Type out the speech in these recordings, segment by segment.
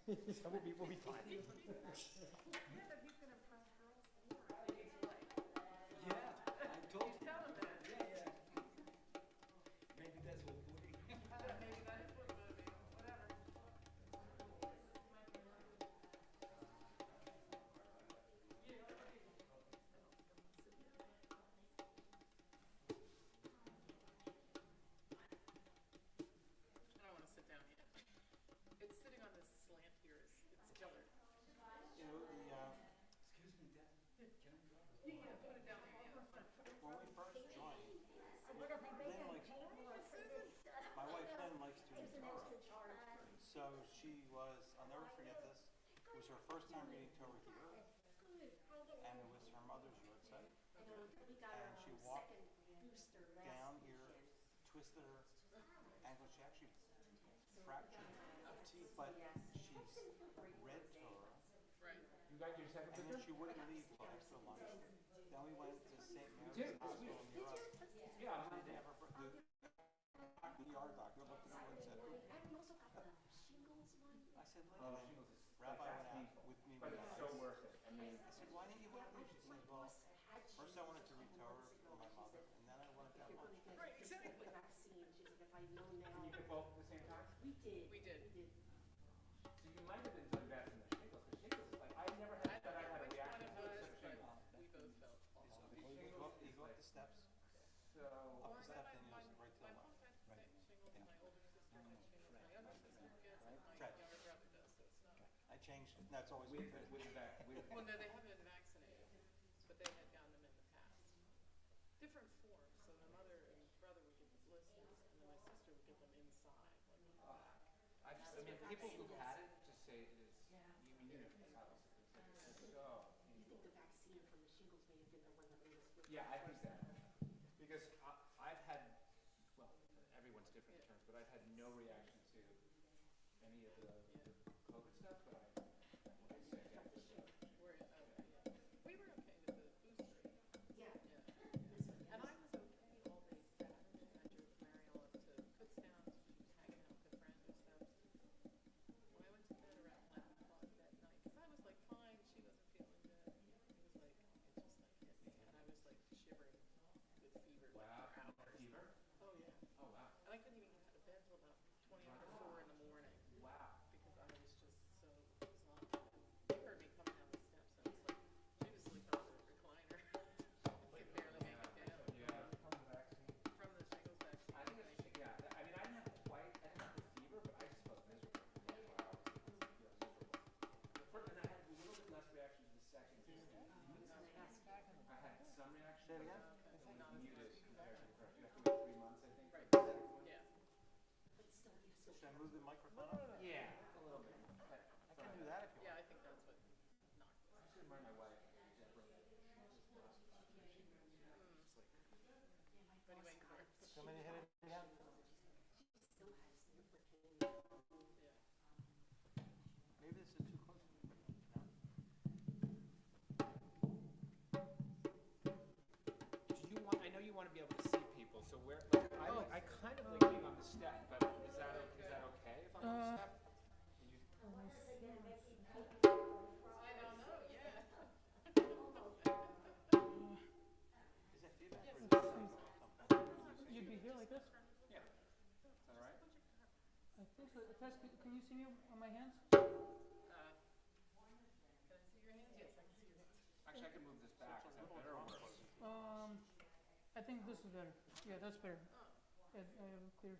So we'll be fine. Yeah, but he's gonna press girls more. Yeah, I told you. Tell him that. Yeah. Maybe that's what we. Maybe that is what motivates him. Whatever. I don't want to sit down yet. It's sitting on this slant here. It's jelled. You know, excuse me, Dad. Can I go? Yeah, put it down there. Yeah, that's fine. When we first joined, What if I make Lynn a likes, cake for Christmas? my wife Lynn likes to read It's an Torah. extra charge. So she was, I'll never forget this, it was her first time reading Torah here, and it was her mother's yahrzeit. We got And our she walked second booster down last here, weekend. twisted her ankle. She actually fractured, but she's read Torah, Right. You got your second and then picture? she wouldn't leave till after lunch. Then we went to St. Mary's did? Hospital in Europe. Yeah. She didn't have her, the ER doctor looked at her and said, "Who?" And we also got the shingles one. I said, "Look," Oh, and then shingles is Rabbi like, went that's out painful. with me. But it's so worth it. I mean, I said, "Why didn't you want to leave?" She said, "Well, first I wanted to read Torah for my mother, and then I wanted to have lunch." Right, exactly. The vaccine. She's like, if I know now. you did both at the same time? We did. We did. We did. So you might have been doing that from the shingles, because shingles is like, I never had I that. I don't had a know which one reaction it to was, except but shingles. we both felt awful. Well, you go up the steps, So, up the Well, step, my then you mom just right to the left. had the same shingles. My older sister had shingles. My younger sister gets it. My Fred. younger brother does, so it's not. I changed it. That's always with, been with that, with, Well, no, they haven't been vaccinated, but they had gotten them in the past. Different forms. So my mother and brother would get the blisters, and then my sister would get them inside, like in the back. I mean, people who've had it just say it is, you need it for this house. It's so You painful. think the vaccine from the shingles may have been the one that made us feel Yeah, I think better. that. Because I've had, well, everyone's different in terms, but I've had no reaction to any of the COVID stuff, but I was sick after the shot. Where, yeah. We were okay with the booster. Yeah. Yeah. And I was okay all day Saturday. I drove Mariel up to Kutztown. She was hanging out with a friend and stuff. When I went to bed around 11 o'clock that night, because I was like fine, she wasn't feeling good. It was like, it just like hit me. And I was like shivering with fever Wow. like for hours. Fever? Oh, yeah. Oh, wow. And I couldn't even get out of bed till about 20 after 4 in the morning. Wow. Because I was just so exhausted. You heard me coming down the steps, and it's like she was sleeping on the recliner. She could barely make it down Yeah. from the shingles vaccine. I think it's, yeah, I mean, I didn't have the fever, but I just felt miserable. Wow. And I had a little bit less reaction to the second. I had some reaction. Say it again? It was muted compared to the first. You have to wait 3 months, I think. Right. Yeah. But still, you still Should I move the microphone up? Yeah, a little bit. I can do that if you Yeah, want. I think that's what knocked us. I should remind my wife, Deborah. What are you waiting for? So many hit it again? still has nipple pain. Yeah. Maybe this is too close. No? Do you want? I know you want to be able to see people, so where? Like, I kind of like being on the step, but is that okay if I'm on the step? I don't know. Yeah. Is that feedback or is that something? You'd be here like this? Yeah. Is that all right? I think so. Can you see me on my hands? Can I see your hands? Yes, I can see your hands. Actually, I can move this back. Is that better or worse? I think this is better. Yeah, that's better. I have it clear.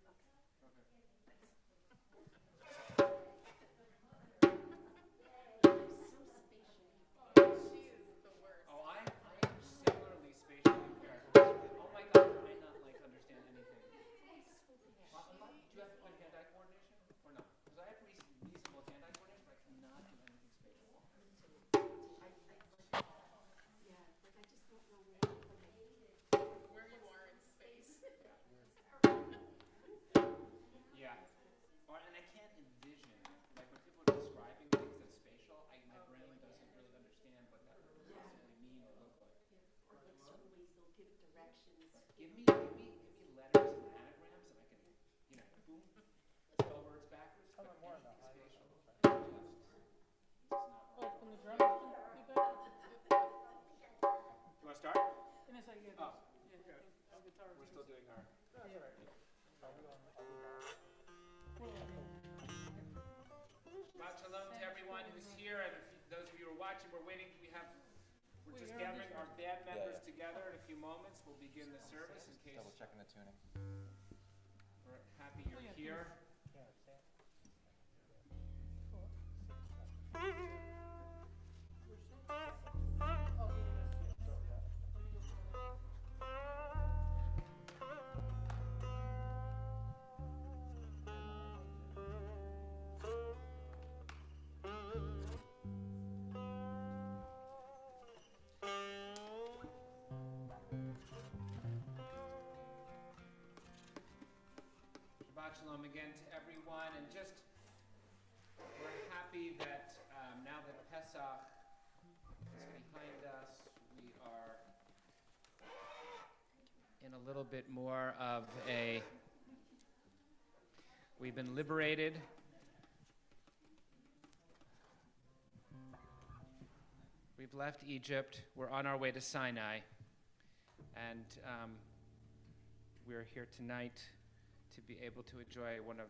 Okay. She is the worst. Oh, I am similarly spatially impaired. Oh my God, I not like understand anything. Do you have good hand-eye coordination or not? Because I have reasonable hand-eye coordination, but I cannot do anything spatial. Yeah, like I just don't know where Where you are in space. Yeah. And I can't envision, like when people are describing things that's spatial, my brain doesn't really understand what that would necessarily mean or look like. or like certain ways they'll give directions. Give me letters and anagrams, and I can, boom, spell words backwards. But anything spatial, I just Oh, Yeah, our guitar. we're still doing our. Shabbat shalom to everyone who's here, and those of you who are watching, we're just gathering our band members together in a few moments. We'll begin the service in case Double checking the tuning. we're happy you're here. Shabbat shalom again to everyone, and just we're happy that now that Pesach is behind us, we are in a little bit more of we've been liberated. We've left Egypt. We're on our way to Sinai, and we're here tonight to be able to enjoy one of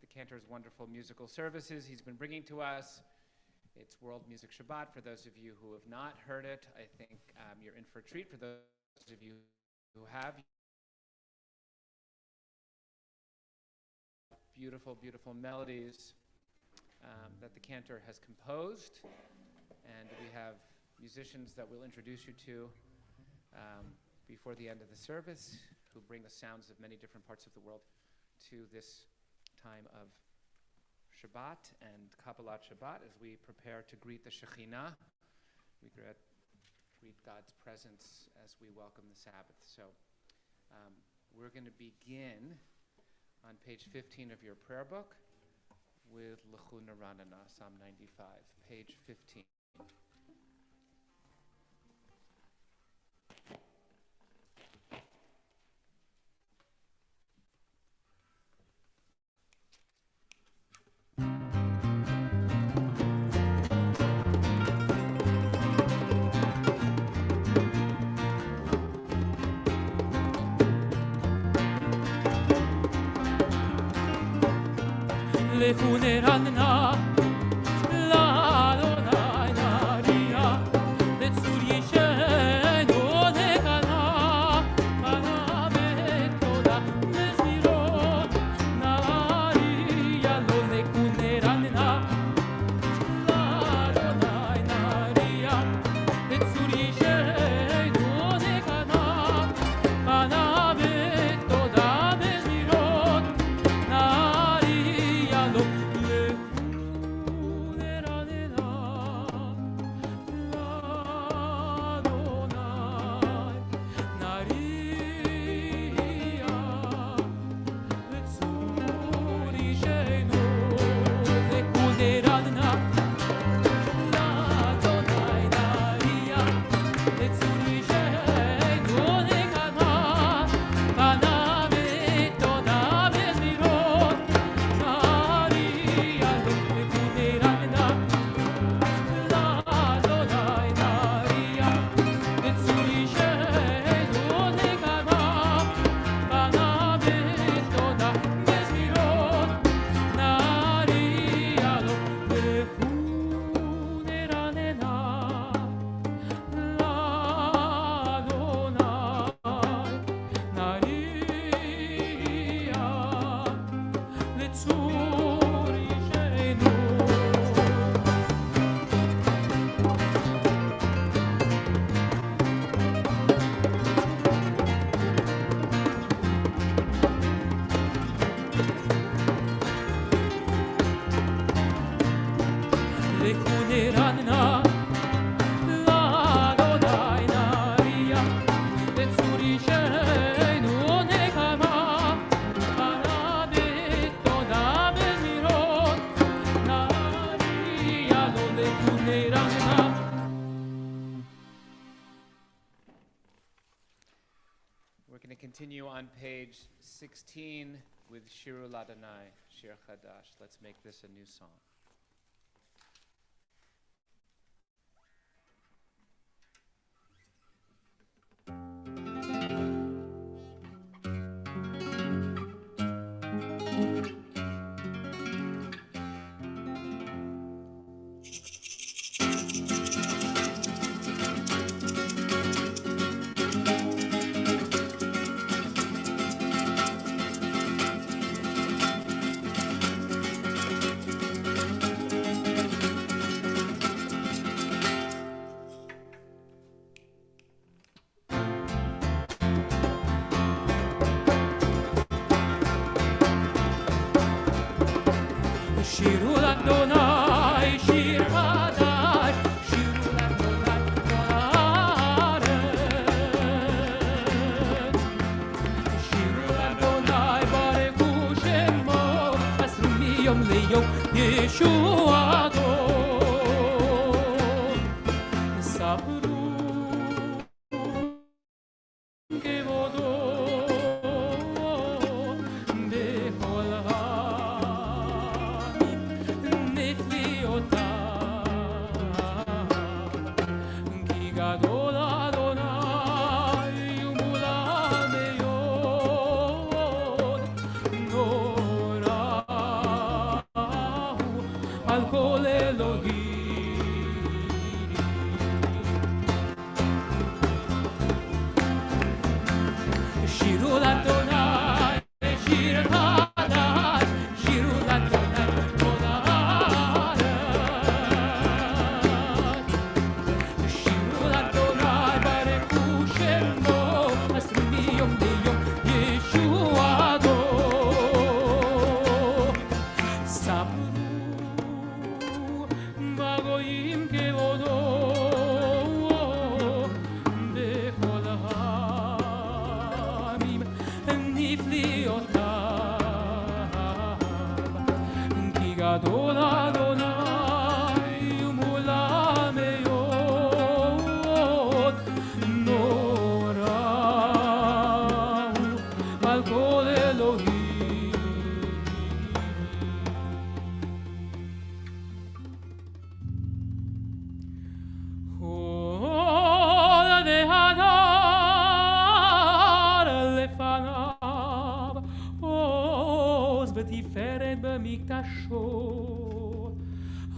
the Cantor's wonderful musical services he's been bringing to us. It's World Music Shabbat. For those of you who have not heard it, I think you're in for a treat. For those of you who have, beautiful, beautiful melodies that the Cantor has composed. And we have musicians that we'll introduce you to before the end of the service, who bring the sounds of many different parts of the world to this time of Shabbat and Kabbalat Shabbat as we prepare to greet the Shekhinah. We greet God's presence as we welcome the Sabbath. So we're going to begin on page 15 of your prayer book with L'chu Naranana, Psalm 95, page 15. L'chu Naranana, l'Adonai Naria, l'Tzur Yishenu Nekana, Kana Betoda Mezmirot, Naria, l'Chu Naranana, l'Adonai Naria, l'Tzur Yishenu Nekana, Kana Betoda Mezmirot, Naria, We're going to continue on page 16 with Shiru Ladonai, Shir Chadash. Let's make this a new song. שירו לאדוני שיר חדש, שירו לאדוני כל הארץ. שירו לאדוני ברכו שמו, מסרו מיום ליום ישועתו. ספרו כבודו בכל העמים, נפלאותיו, כי גדול אדוני ומולה מאוד, נורא הוא על כל אלוהים. שירו לאדוני שיר חדש, שירו לאדוני כל הארץ. שירו לאדוני ברכו שמו, מסרו מיום ליום ישועתו. ספרו בגויים כבודו בכל העמים, נפלאותיו, כי גדול אדוני ומולה מאוד, נורא הוא על כל אלוהים. כל והדר לפניו, עוז ותפארת במקדשו.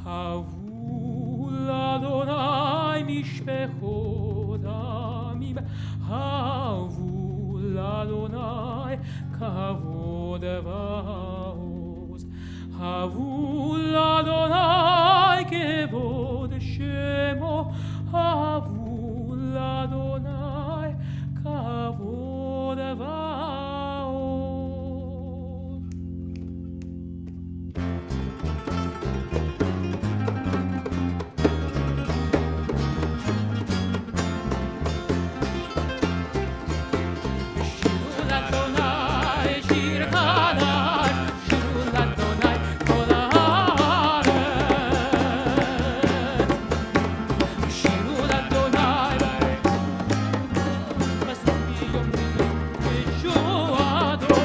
הבו לאדוני משפחות עמים, הבו לאדוני כבוד ועוז. הבו לאדוני כבוד שמו, הבו לאדוני כבוד ועוז. שירו לאדוני שיר חדש, שירו לאדוני כל הארץ. שירו לאדוני מסרו מיום ליום ישועתו.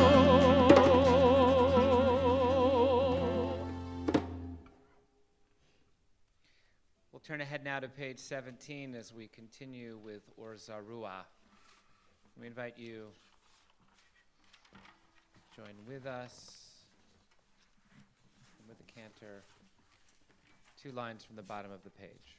We'll turn ahead now to page 17 as we continue with Or Zarua. We invite you to join with us and with the cantor, 2 lines from the bottom of the page.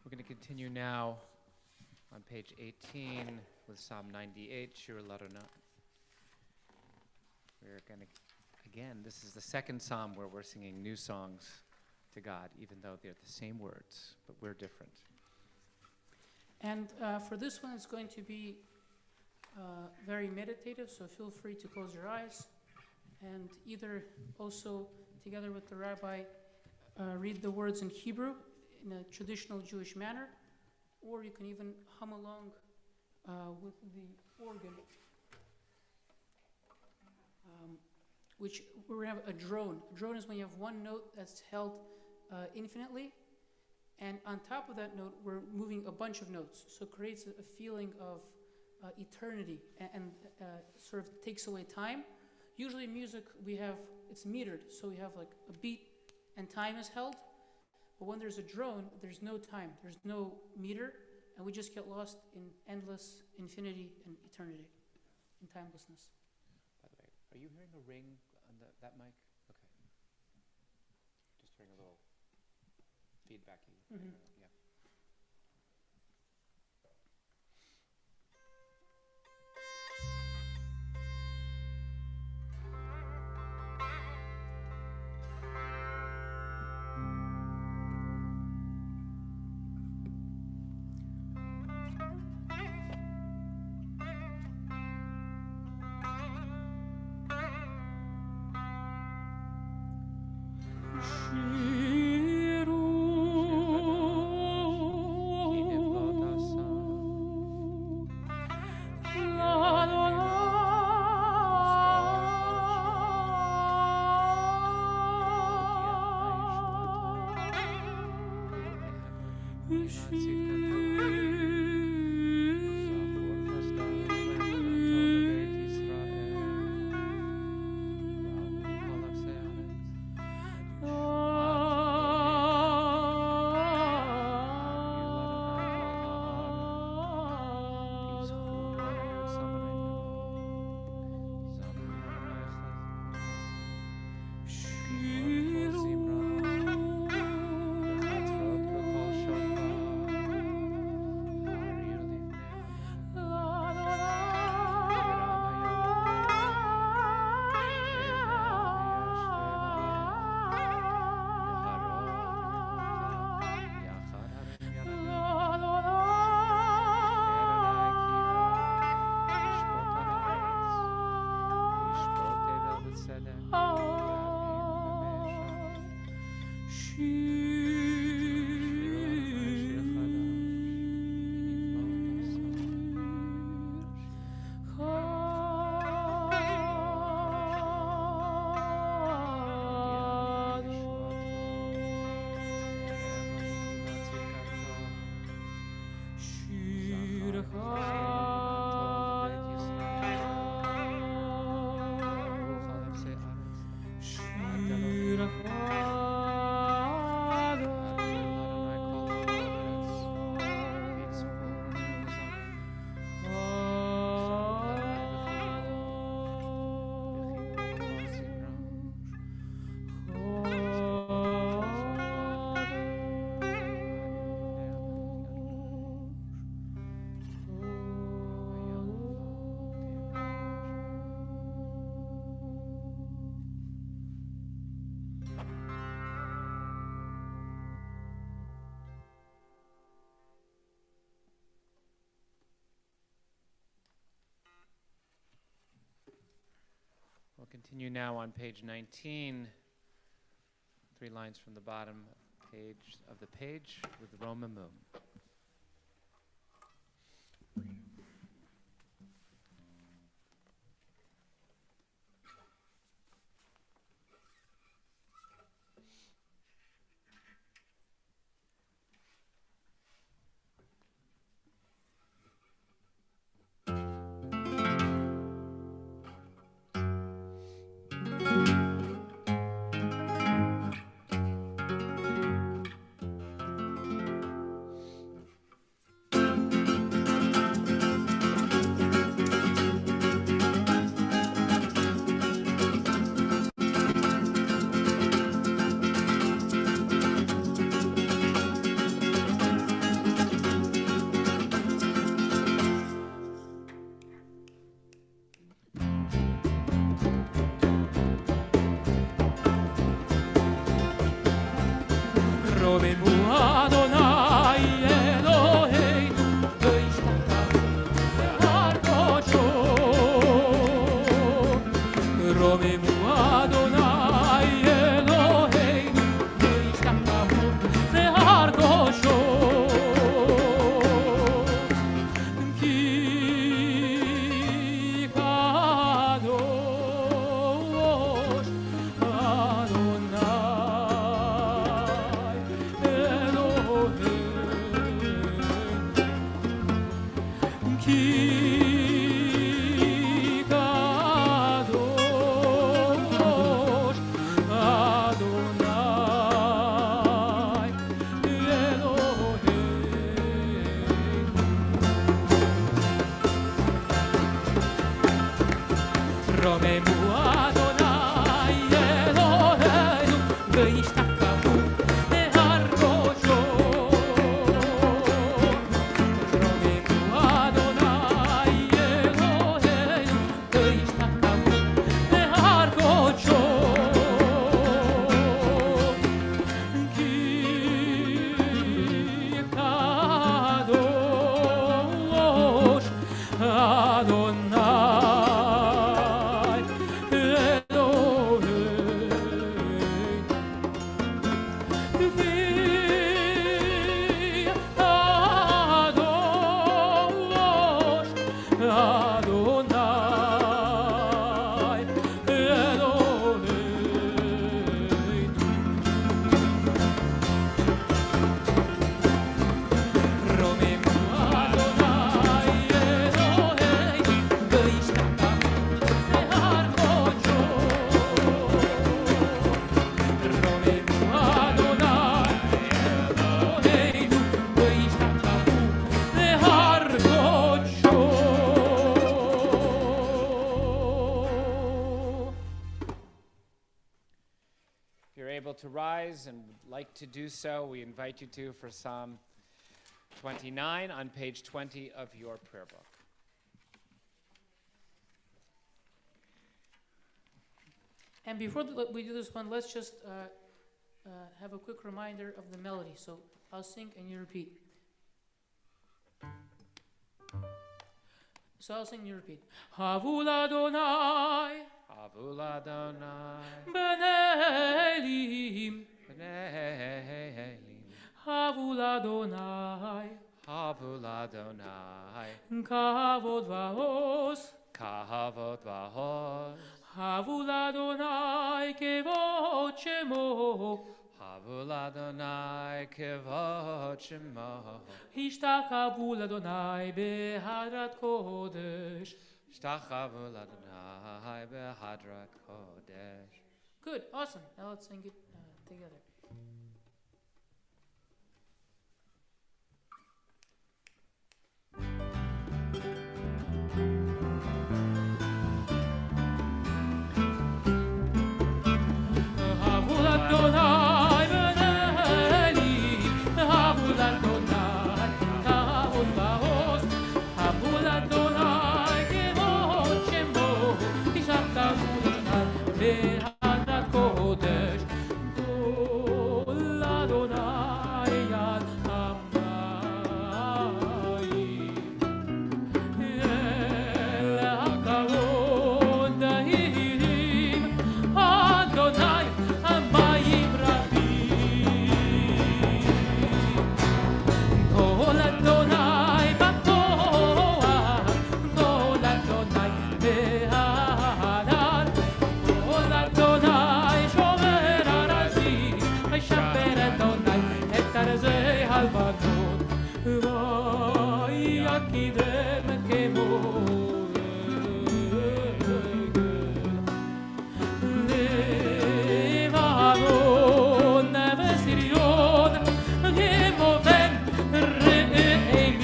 We're going to continue now on page 18 with Psalm 98, Shir Ladona. We're going to, again, this is the second psalm where we're singing new songs to God, even though they're the same words, but we're different. And for this one, it's going to be very meditative, so feel free to close your eyes and either also, together with the rabbi, read the words in Hebrew in a traditional Jewish manner, or you can even hum along with the organ, which we're going to have a drone. A drone is when you have one note that's held infinitely, and on top of that note, we're moving a bunch of notes, so it creates a feeling of eternity and sort of takes away time. Usually in music, it's metered, so we have like a beat and time is held. But when there's a drone, there's no time, there's no meter, and we just get lost in endless infinity and eternity, and timelessness. By the way, are you hearing a ring on that mic? Okay. Just hearing a little feedbacky. Mm-hmm. Yeah. We'll continue now on page 19, 3 lines from the bottom of the page with Roma Mum. רוממו אדוני אלוהינו והשתחווה להר קודשו. רוממו אדוני אלוהינו והשתחווה להר קודשו. כי קדוש אדוני אלוהינו. כי קדוש אדוני אלוהינו. רוממו אדוני אלוהינו והשתחוו להר קודשו. רוממו אדוני אלוהינו והשתחוו להר קודשו. כי קדוש אדוני If you're able to rise and would like to do so, we invite you to for Psalm 29 on page 20 of your prayer book. And before we do this one, let's just have a quick reminder of the melody. So I'll sing and you repeat. So I'll sing and you repeat. Havul Adonai Havul Adonai B'nei Elim. B'nei Elim. Havul Adonai Havul Adonai Kavod va'oz. Kavod v'hoz. Havul Adonai Kevod Shemo. Havul Adonai Kevod Shemo. Ishtachavu Adonai Behadrat Kodesh. Shtachavul Adonai Behadrat Kodesh. Good, awesome. Now let's sing it together. Havul Adonai B'nei Elim. Havul Adonai Kavod va'oz. Havul Adonai Kevod Shemo. Yishtachavu Adonai Behadrat Kodesh. Kol Adonai Yad Hamayim. El HaKavod Dahirim. Adonai Hamayim Rabim. Kol Adonai B'koach. Kol Adonai Be'ahadat. Kol Adonai Shomer Arazim. V'yishaper Adonai et arzei halvanot. V'yakidem kemo Levanon v'Sirion Yemoven Re'elim.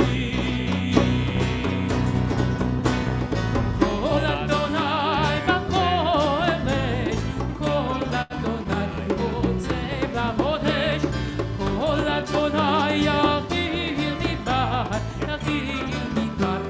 Kol Adonai b'kodesh. Kol Adonai kotzev lamodesh. Kol Adonai yachil midbar. Yachil midbar.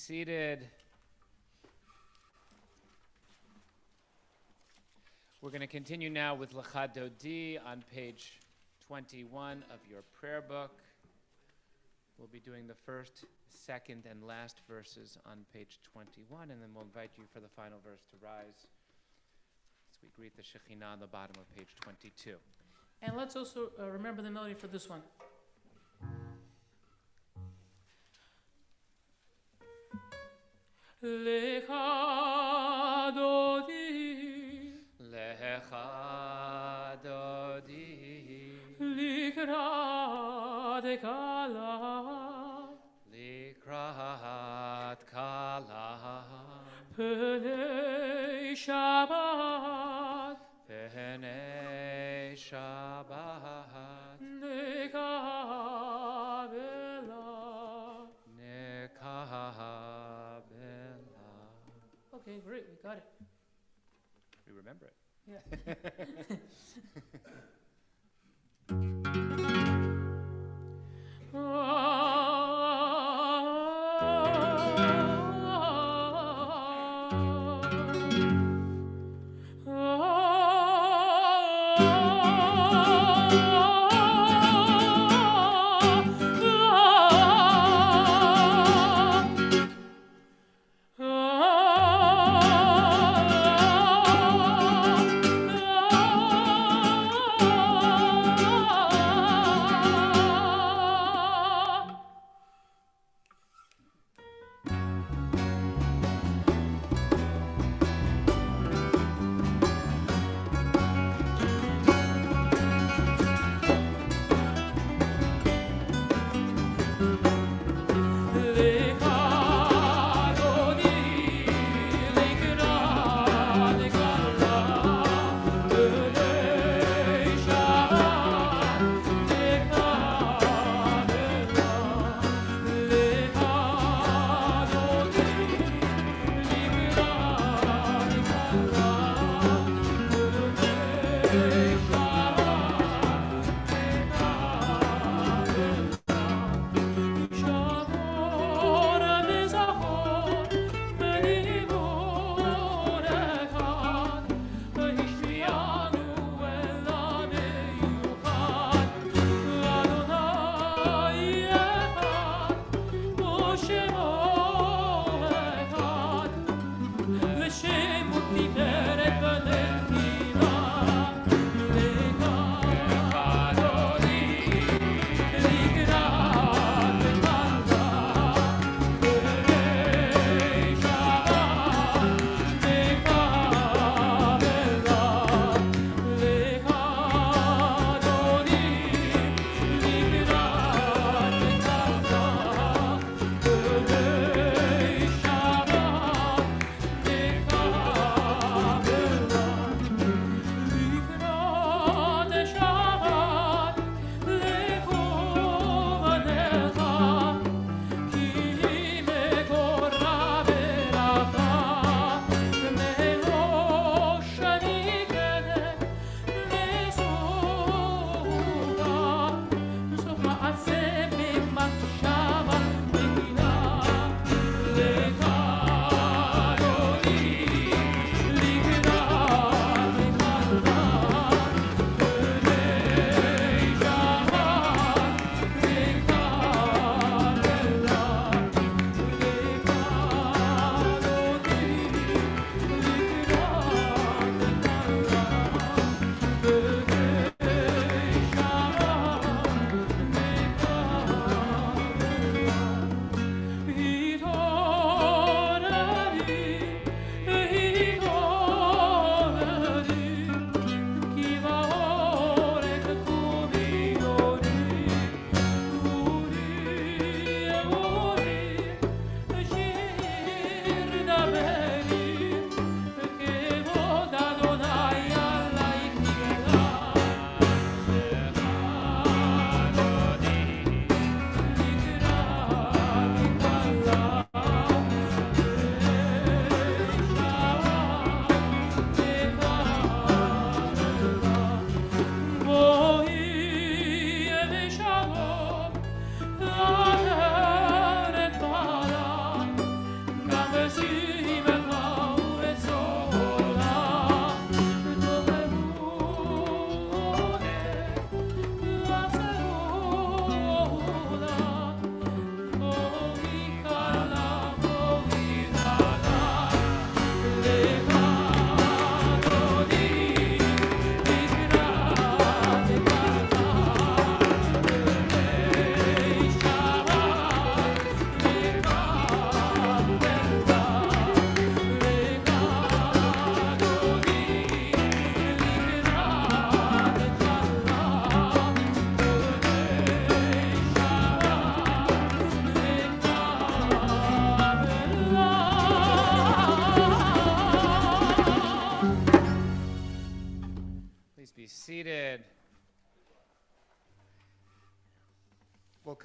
seated. We're going to continue now with Lecha Dodi on page 21 of your prayer book. We'll be doing the first, second, and last verses on page 21, and then we'll invite you for the final verse to rise as we greet the Shekhinah on the bottom of page 22. And let's also remember the melody for this one. Lecha Dodi, Lecha Dodi, Likrat Kala, Likrat Kala, Pnei Shabbat, Pnei Shabbat, Nekabela. Nekabela. Okay, great, we got it. We remember it. Yeah. Oh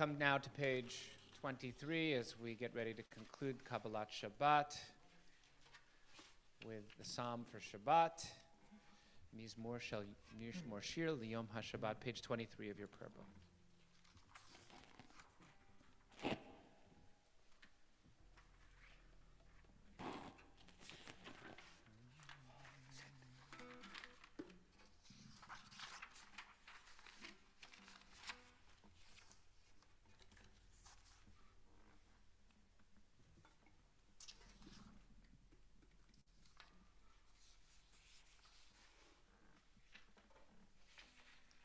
come now to page 23 as we get ready to conclude Kabbalat Shabbat with the Psalm for Shabbat. Mizmor Shel Nishmor Shir Liyom HaShabbat, page 23 of your prayer book.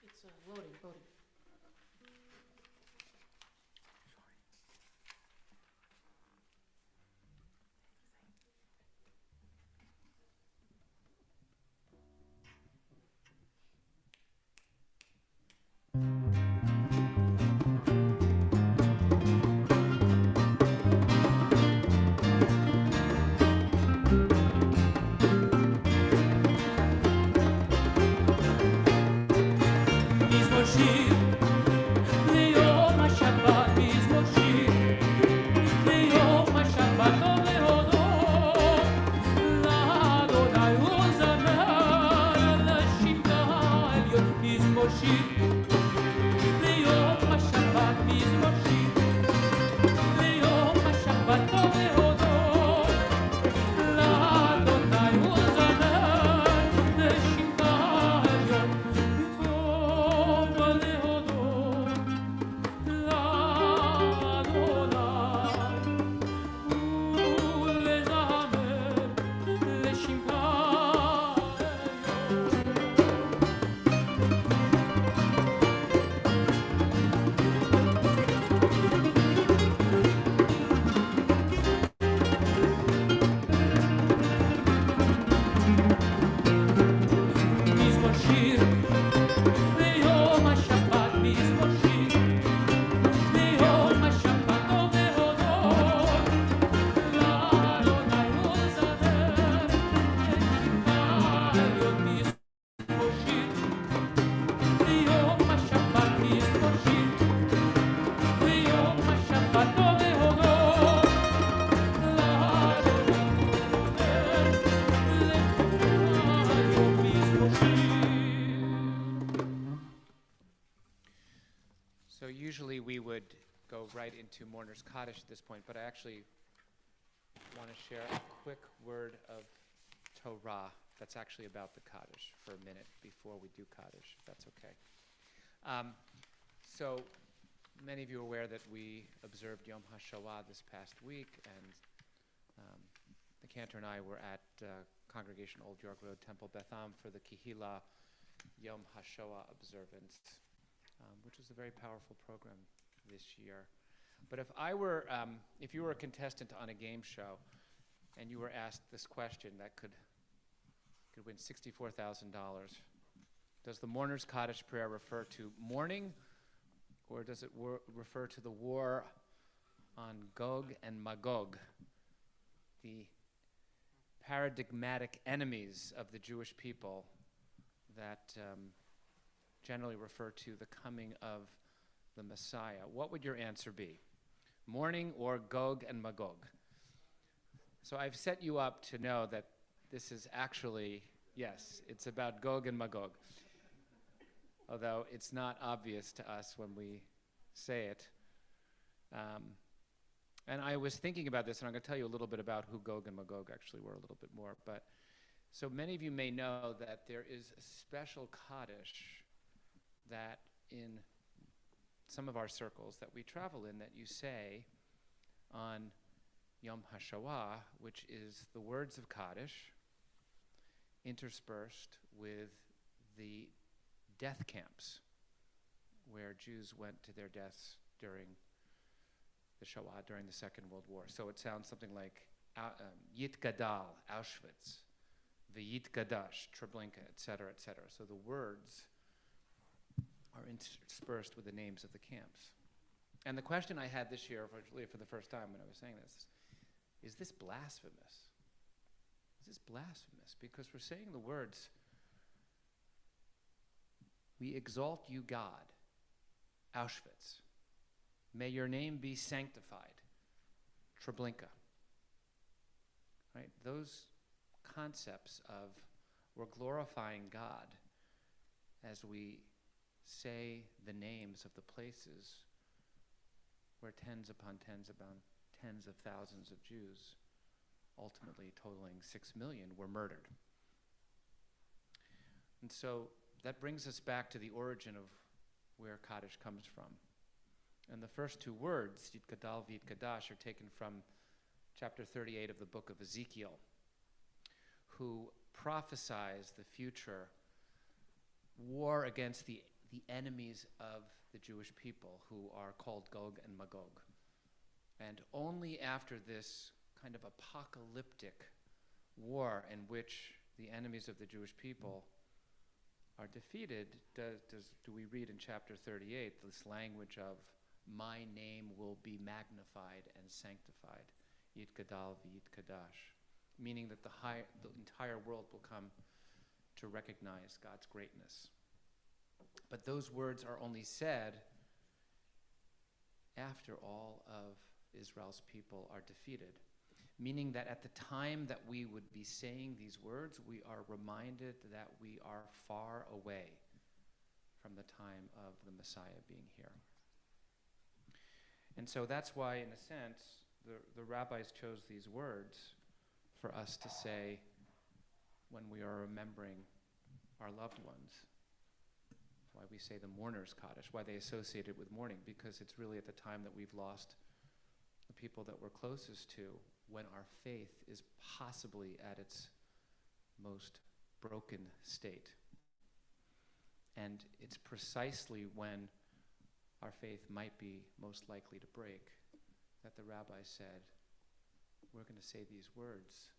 It's loading. Mizmor Shir, Liyom HaShabbat, Mizmor Shir, Liyom HaShabbat, Tov lehodot, LaAdonai u'zamer, LaShimcha ha'elyon. Mizmor Shir, Liyom HaShabbat, Mizmor Shir, Liyom HaShabbat, Tov lehodot, LaAdonai u'zamer, LaShimcha ha'elyon. Mizmor Shir, Liyom HaShabbat, Mizmor Shir, Liyom HaShabbat, Tov lehodot, LaAdonai u'zamer, LaShimcha ha'elyon. Mizmor Shir, Liyom HaShabbat, Mizmor Shir, Liyom HaShabbat, Tov lehodot, LaAdonai u'zamer, Mizmor Shir. So usually we would go right into Mourner's Kaddish at this point, but I actually want to share a quick word of Torah that's actually about the Kaddish for a minute before we do Kaddish, if that's okay. So many of you are aware that we observed Yom HaShoah this past week, and the Cantor and I were at Congregation Old York Road Temple Beth Am for the Kehillah Yom HaShoah observance, which was a very powerful program this year. But if you were a contestant on a game show and you were asked this question that could win $64,000, does the Mourner's Kaddish prayer refer to mourning, or does it refer to the war on Gog and Magog, the paradigmatic enemies of the Jewish people that generally refer to the coming of the Messiah? What would your answer be? Mourning or Gog and Magog? So I've set you up to know that this is actually, yes, it's about Gog and Magog. Although it's not obvious to us when we say it. And I was thinking about this, and I'm going to tell you a little bit about who Gog and Magog actually were a little bit more. But so many of you may know that there is a special Kaddish that in some of our circles that we travel in that you say on Yom HaShoah, which is the words of Kaddish interspersed with the death camps where Jews went to their deaths during the Shoah, during the Second World War. So it sounds something like Yit Gadal, Auschwitz, V'yit Gadash, Treblinka, etc., etc. So the words are interspersed with the names of the camps. And the question I had this year, for the first time when I was saying this, is this blasphemous? Is this blasphemous? Because we're saying the words, we exalt you, God, Auschwitz, May your name be sanctified. Treblinka. Right? Those concepts of we're glorifying God as we say the names of the places where tens upon tens of thousands of Jews, ultimately totaling 6 million, were murdered. And so that brings us back to the origin of where Kaddish comes from. And the first two words, Yitgadal v'Yitkadash, are taken from chapter 38 of the book of Ezekiel, who prophesies the future war against the enemies of the Jewish people, who are called Gog and Magog. And only after this kind of apocalyptic war in which the enemies of the Jewish people are defeated, do we read in chapter 38 this language of, my name will be magnified and sanctified, Yitgadal v'Yitkadash, meaning that the entire world will come to recognize God's greatness. But those words are only said after all of Israel's people are defeated, meaning that at the time that we would be saying these words, we are reminded that we are far away from the time of the Messiah being here. And so that's why, in a sense, the rabbis chose these words for us to say when we are remembering our loved ones. Why we say the mourner's Kaddish, why they associate it with mourning, because it's really at the time that we've lost the people that we're closest to, when our faith is possibly at its most broken state. And it's precisely when our faith might be most likely to break that the rabbi said, we're going to say these words.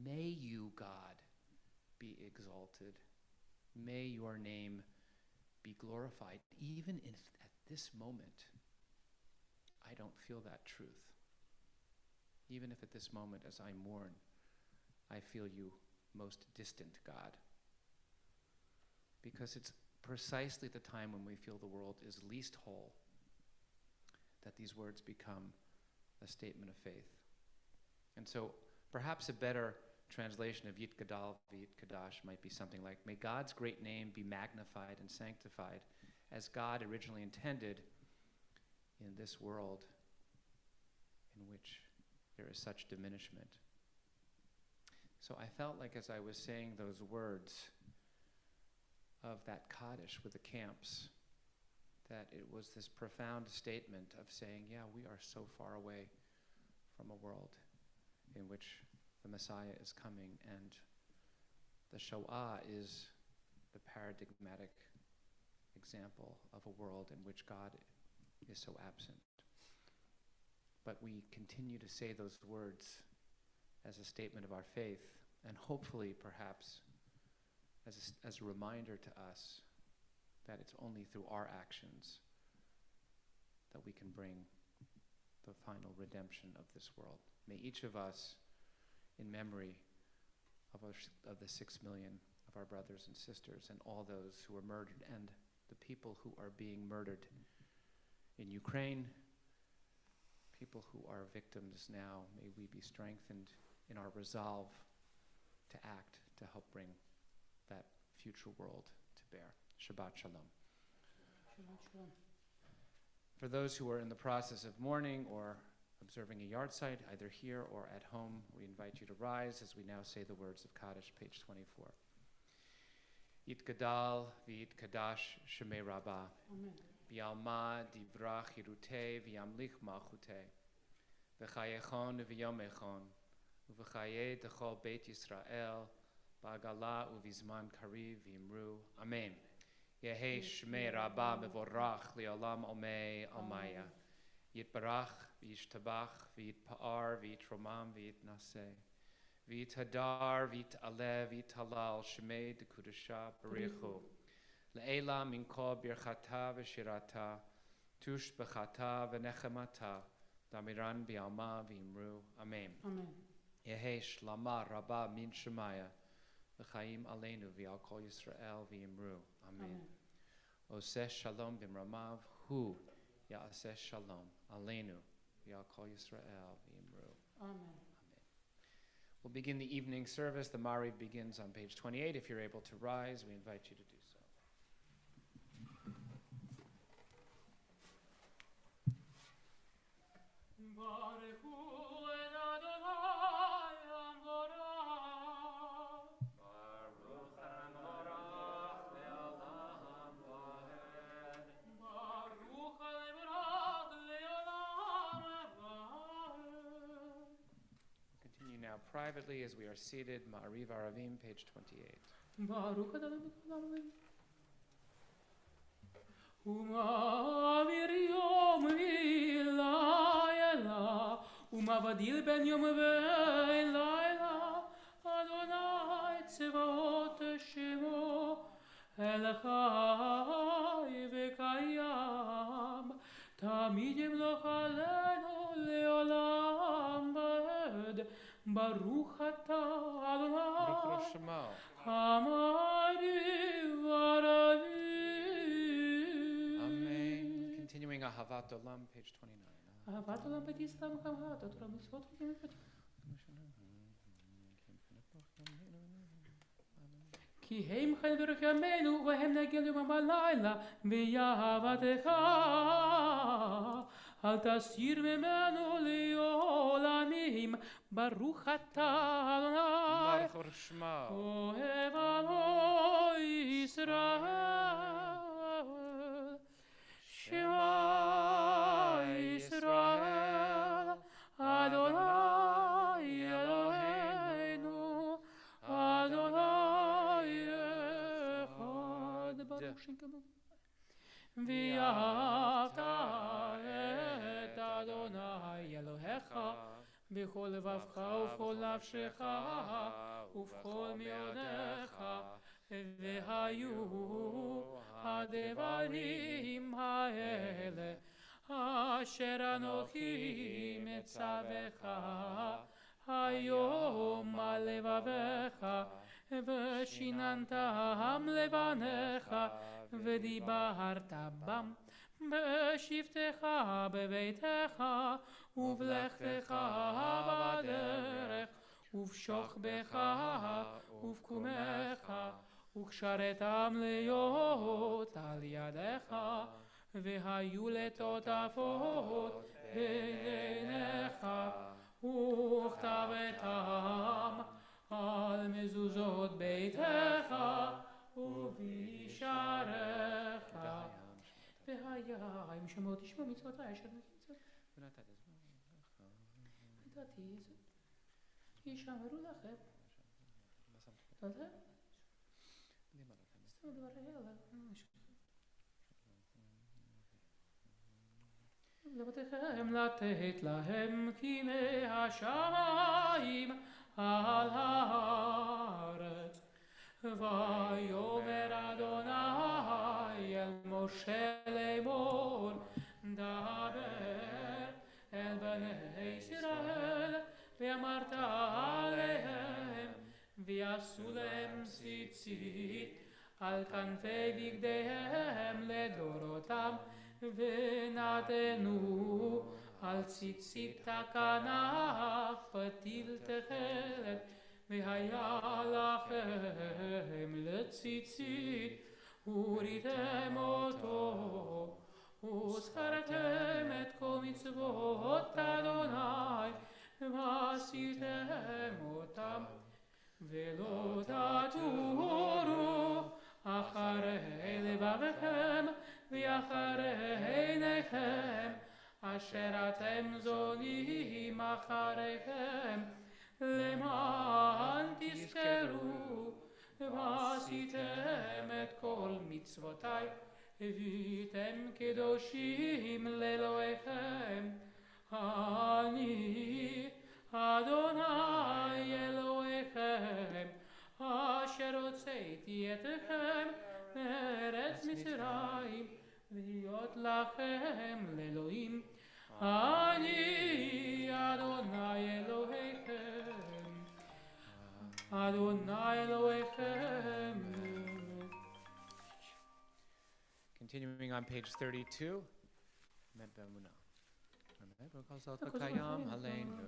May you, God, be exalted. May your name be glorified. Even if at this moment I don't feel that truth. Even if at this moment as I mourn, I feel you most distant, God. Because it's precisely the time when we feel the world is least whole that these words become a statement of faith. And so perhaps a better translation of Yitgadal v'Yitkadash might be something like, may God's great name be magnified and sanctified as God originally intended in this world in which there is such diminishment. So I felt like as I was saying those words of that Kaddish with the camps, that it was this profound statement of saying, yeah, we are so far away from a world in which the Messiah is coming, and the Shoah is the paradigmatic example of a world in which God is so absent. But we continue to say those words as a statement of our faith, and hopefully perhaps as a reminder to us that it's only through our actions that we can bring the final redemption of this world. May each of us, in memory of the 6 million of our brothers and sisters and all those who were murdered and the people who are being murdered in Ukraine, people who are victims now, may we be strengthened in our resolve to act to help bring that future world to bear. Shabbat Shalom. Shalom, shalom. For those who are in the process of mourning or observing a yard site, either here or at home, we invite you to rise as we now say the words of Kaddish, page 24. Yitgadal v'Yitkadash Shemei Rabba. Amen. Bialma divrach hirute v'yamlich malchute. V'chayechon v'yomechon. V'chaye dechol Beit Yisrael. Ba'agala uvizman kariv v'imru. Amen. Yehi Shemei Rabba mevorach li'olam omei almaya. Yitbarach v'yishtabach v'yitpa'ar v'yitromam v'yitnaseh. V'yithadar v'yit'aleh v'yithalal Shemei dekudasha barichu. Le'ela minko birchata v'shirata. Tush b'chata v'nechemata. Damiran bi'alma v'imru. Amen. Amen. Yehi shlama rabba min shemaya. V'chaim aleinu v'al kol Yisrael v'imru. Amen. Oseh shalom b'mramav hu Ya'aseh Shalom Aleinu V'al Kol Yisrael V'imru. Amen. We'll begin the evening service. The Mariv begins on page 28. If you're able to rise, we invite you to do so. Continue now privately as we are seated. Ma'ariv Aravim, page 28. Baruch Adonai Eloheinu. ומעביר יום ולילה ומבדיל בין יום ובין לילה אדוני צבאות שמו אל חי וקיים תמיד ימלוך עלינו לעולם ועד ברוך אתה אדוני Baruch Shemo. המעריב הרבים. Continuing Ahavat Olam, page 29. אהבת עולם ותסלם כמהת, התורה מצוות חוקים ופתחים. כי הם חיים ברחמנו והם נגן יומם בלילה באהבתך. אל תסיר ממנו לעולמים. ברוך אתה אדוני. Baruch Shemo. אוהב עמו ישראל. Shema Yisrael, Adonai Eloheinu, Adonai Echad, Baruch Shekemu. V'ahavta et Adonai Elohecha, b'chol levavcha uv'chol nafshecha, uv'chol meodecha, והיו הדברים האלה אשר אנוכי מצווך היום על לבביך ושיננתם לבניך ודיברת בם בשבתך בביתך ובלכתך בדרך ובשוכבך ובקומך וקשרתם להיות על ידיך והיו לטוטפות בעיניך וכתבתם על מזוזות ביתך ובשעריך והיה אם שמות תשמעו מצוותיי אשר נמצאת ודעתי זאת ישמרו לכם תודה לבתיכם לתת להם כימי השמיים על הארץ ויאמר אדוני אל משה לאמור דבר אל בני ישראל ואמרת עליהם ויעשו להם ציצית על כנפי בגדיהם לדורותם ונתנו על ציצית הכנף פתיל תכלת והיה לכם לציצית וריתם אותו וזכרתם את כל מצוות אדוני ועשיתם אותם ולא תטורו אחרי לבביכם ואחרי עיניכם אשר אתם זונים אחריכם למען תזכרו ועשיתם את כל מצוותיי והייתם קדושים לאלוהיכם אני אדוני אלוהיכם אשר הוצאתי אתכם מארץ מצרים להיות לכם לאלוהים אני אדוני אלוהיכם אדוני אלוהיכם. Continuing on page 32, Met b'emunah. Amen. B'kol zot v'kayam aleinu.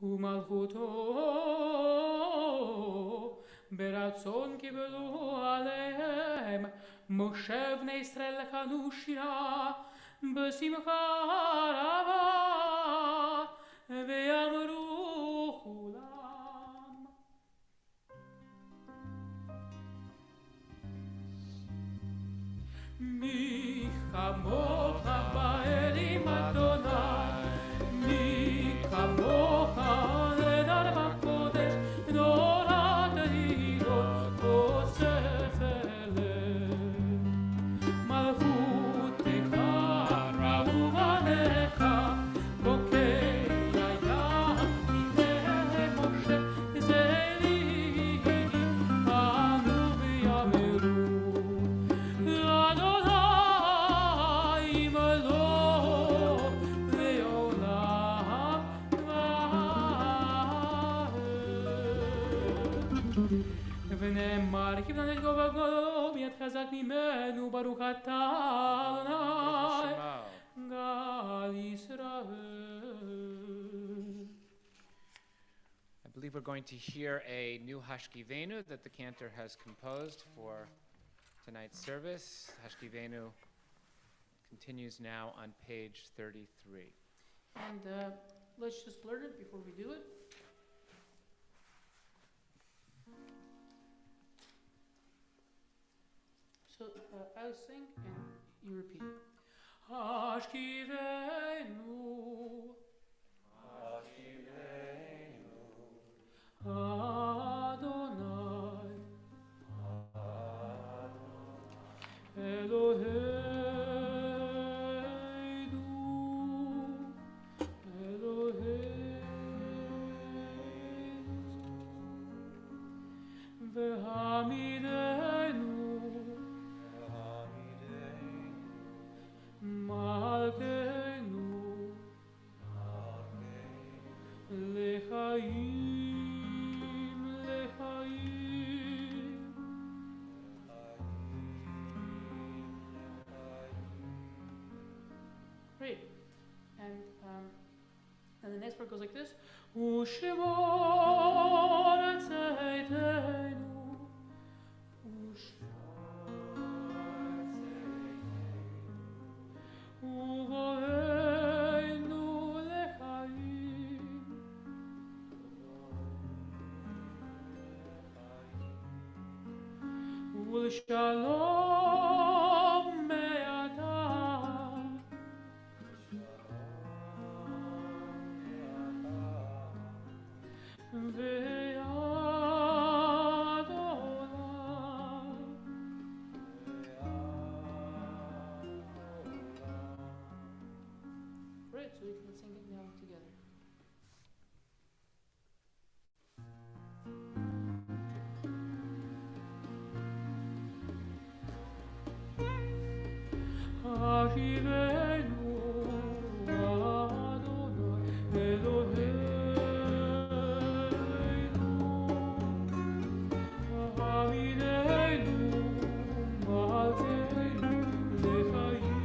ומלכותו ברצון קיבלו עליהם משה בני ישראל לחנו שירה בשמחה רבה ויאמרו כולם מי כמוך באלים אדוני מי כמוך נדר בקודש נורת עילות אוסף אליהם מלכות תקרא ובניך בוקי הים לפני משה זאלי אנו ויאמרו אדוני מלוך לעולם ונאמר כיוון את גובה גדול יד חזק ממנו ברוך אתה אדוני גל ישראל. I believe we're going to hear a new Hashkivenu that the Cantor has composed for tonight's service. Hashkivenu continues now on page 33. And let's just learn it before we do it. So I'll sing and you repeat. Hashkivenu Adonai Eloheinu Vehamidenu Malkeinu Lechaim Great. And the next part goes like this. Ushmor tzeiteinu Uvoeinu lechaim Ulshalom me'atam ve'ad olam Great, so we can sing it now together. Hashivenu Adonai Eloheinu Hamidenu Malkeinu Lechaim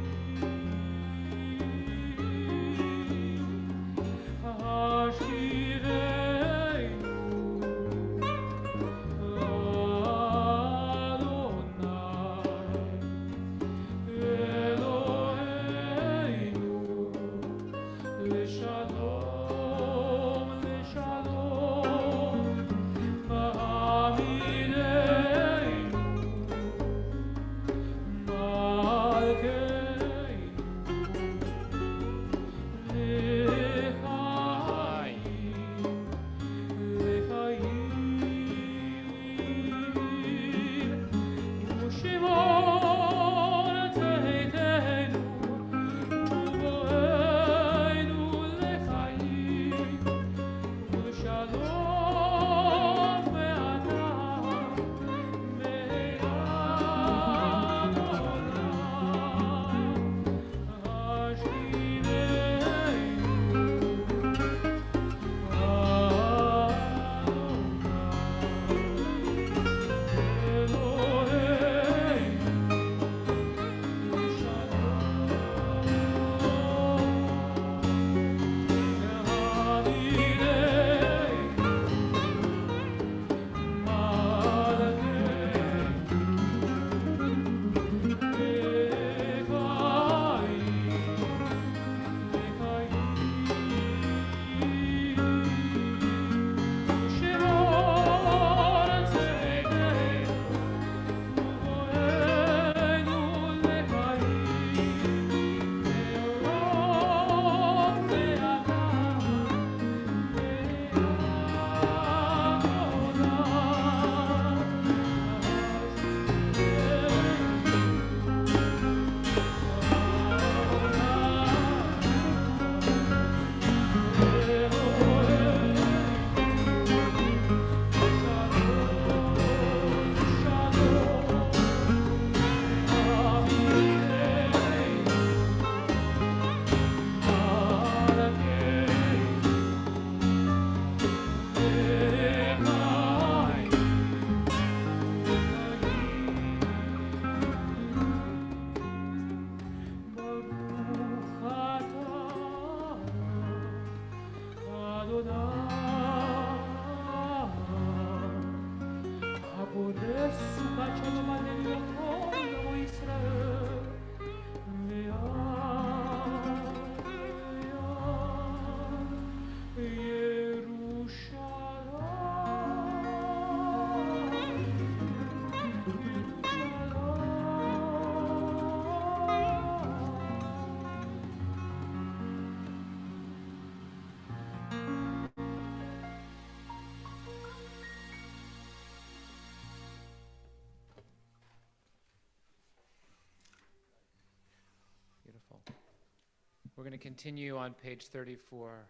We're going to continue on page 34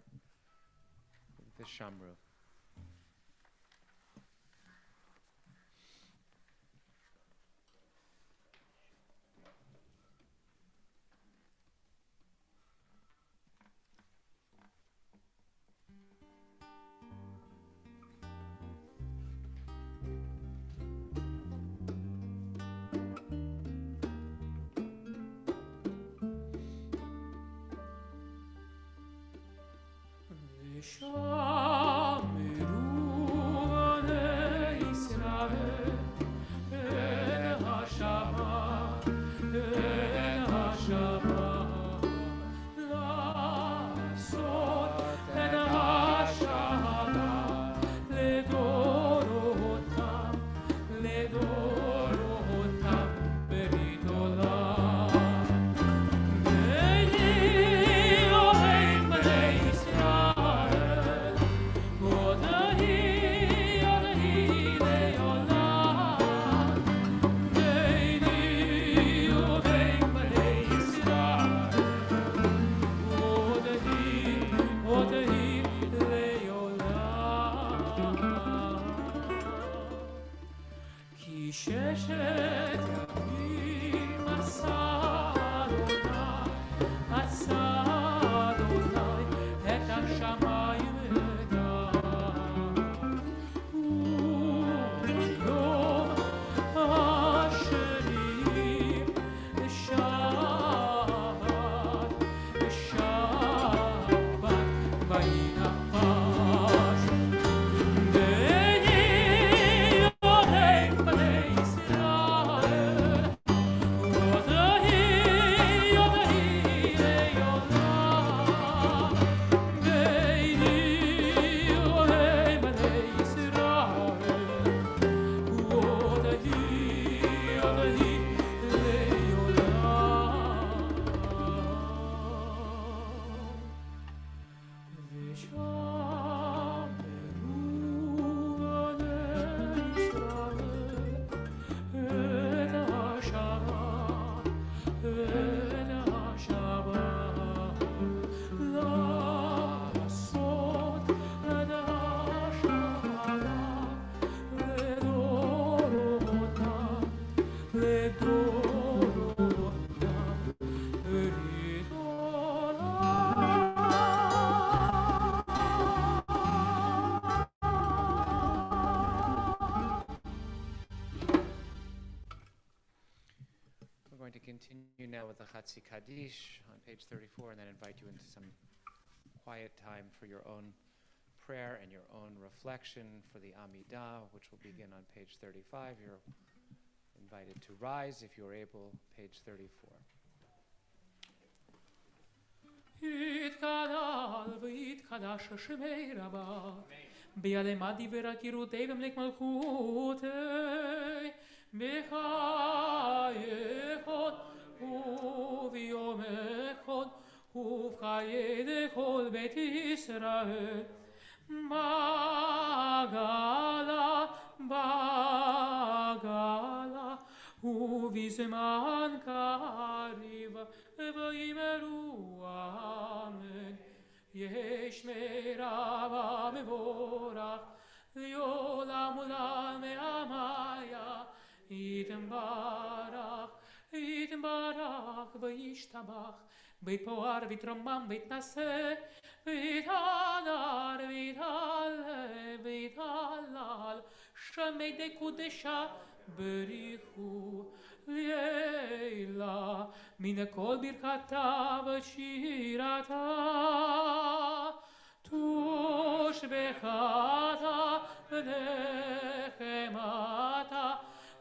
with the Shamru. Continue now with the Chatzi Kaddish on page 34, and then invite you into some quiet time for your own prayer and your own reflection for the Amidah, which will begin on page 35. You're invited to rise if you're able, page 34. יתגדל ויתקדש שמי רבה ביעלמא דברי קירותי במלך מלכותי בחיי אחד וביום אחד ובחיי לכל בית ישראל בגלה בגלה ובזמן קריב ויאמרו אמן יש מרבה מבורך לעולם עולם מעמיה יתברך יתברך וישתבח בית פוער ויתרומם ויתנשא ויתהדר ויתהלל ויתהלל שמי דקודשה בריחו לילה מן כל ברכתה ושירתה תושבחתה ונחמתה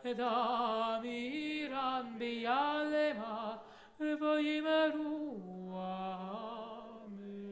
דמירן ביעלמה ויאמרו אמן.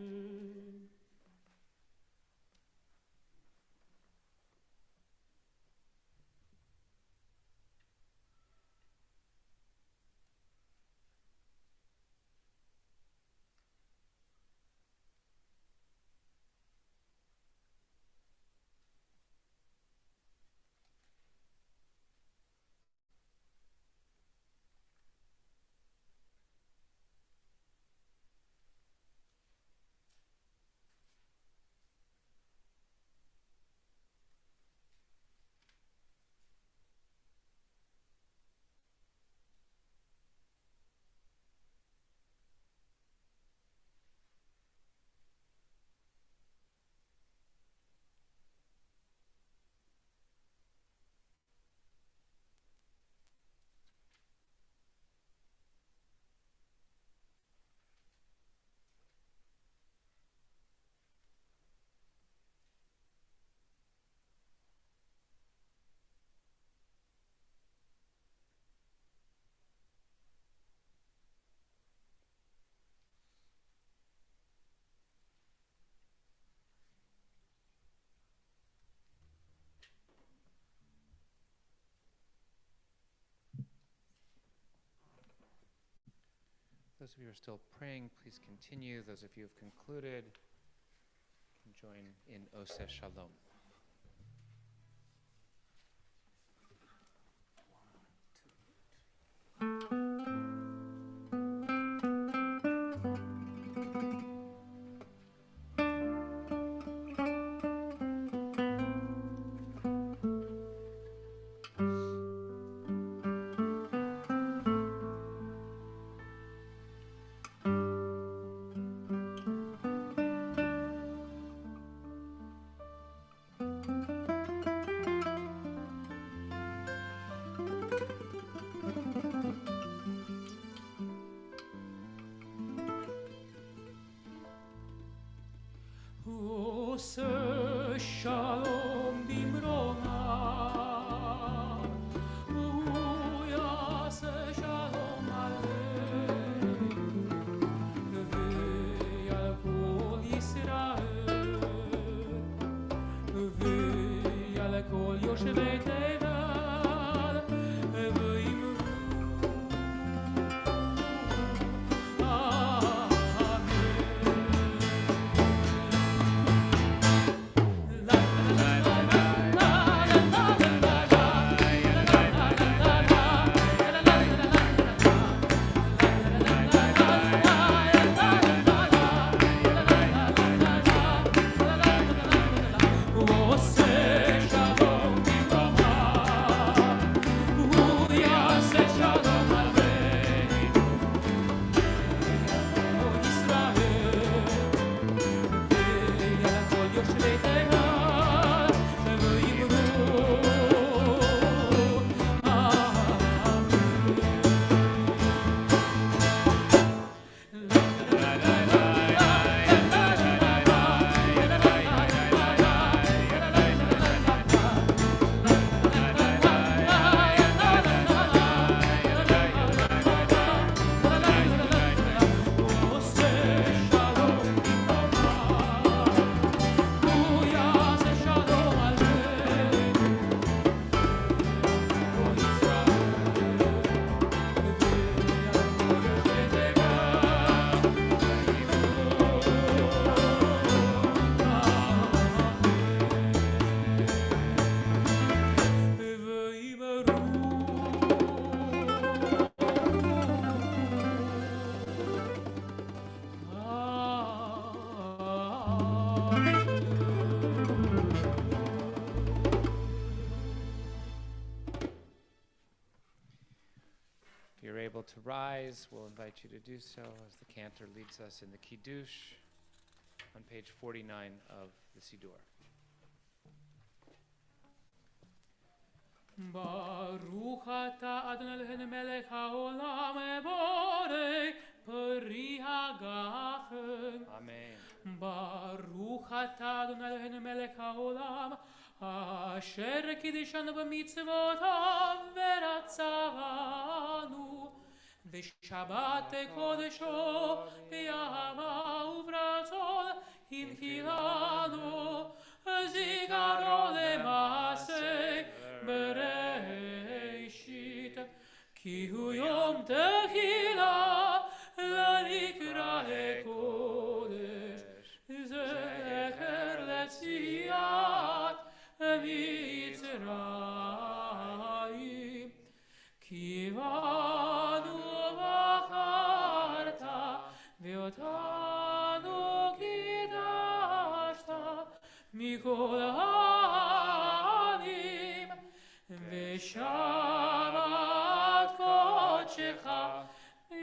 Those of you who are still praying, please continue. Those of you who have concluded can join in Oseh Shalom. Oseh Shalom bimrona, Yaseh Shalom aleinu, ve'al kol Yisrael, ve'al kol yoshvei tevel, ve'imru To rise, we'll invite you to do so as the Cantor leads us in the Kiddush on page 49 of the Siddur. Baruch atah Adonai Eloheinu melech haolam borei peri hagafen. Amen. Baruch atah Adonai Eloheinu melech haolam asher kiddishanu b'mitzvotav v'ratzavanu v'shabbat kodesho b'yahava u'b'ratzon hinkilanu zikaro lema'aseh bereishit ki hu yom tehila l'nikra kodesh zecher letziat mitzrayim ki vanu v'acharta v'otanu kidashta mikol ha'anim v'shabat kodshecha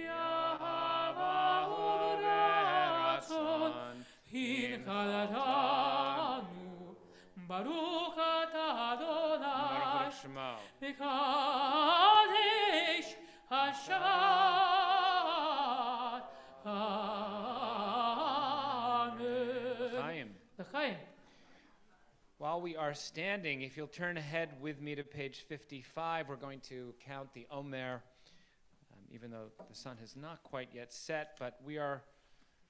yahava u'ratzon hinkalatanu Baruch atah Adonai Mekadesh Hashabbat. Amen. L'chaim. While we are standing, if you'll turn ahead with me to page 55, we're going to count the Omer, even though the sun has not quite yet set, but we are